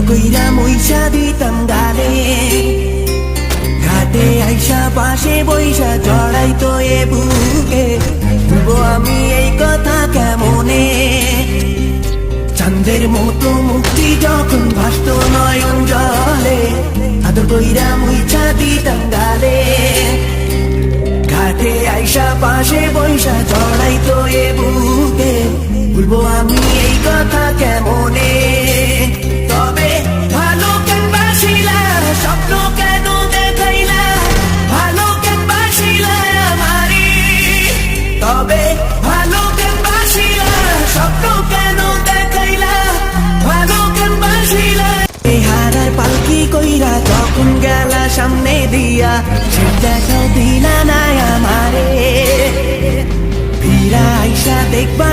কইরা মুইসা দিতাম গালে, ঘাটে আইসা পাশে বইসা জড়াইতো এ বুকে। ভুলবো আমি এই কথা কেমনে, চাঁদের মতো মুক্তি যখন ভাসতো নয়ন জলে, আদর কইরা মুইসা দিতাম গালে, ঘাটে আইসা পাশে বইসা জড়াইতো এ বুকে। ভুলবো আমি এই কথা কেমনে, তবে ভালো কেন বাসিলা, স্বপ্ন কেন দেখাইলা, ভালো কেন বাসিলা আমারে, তবে ভালো কেন বাসিলা, স্বপ্ন কেন দেখাইলা, ভালো কেন বাসিলা। হারার পালকি কইরা যখন গেলা সামনে দিয়া, সে দেখাও দিলা না আমারে, ফিরা আইসা দেখবা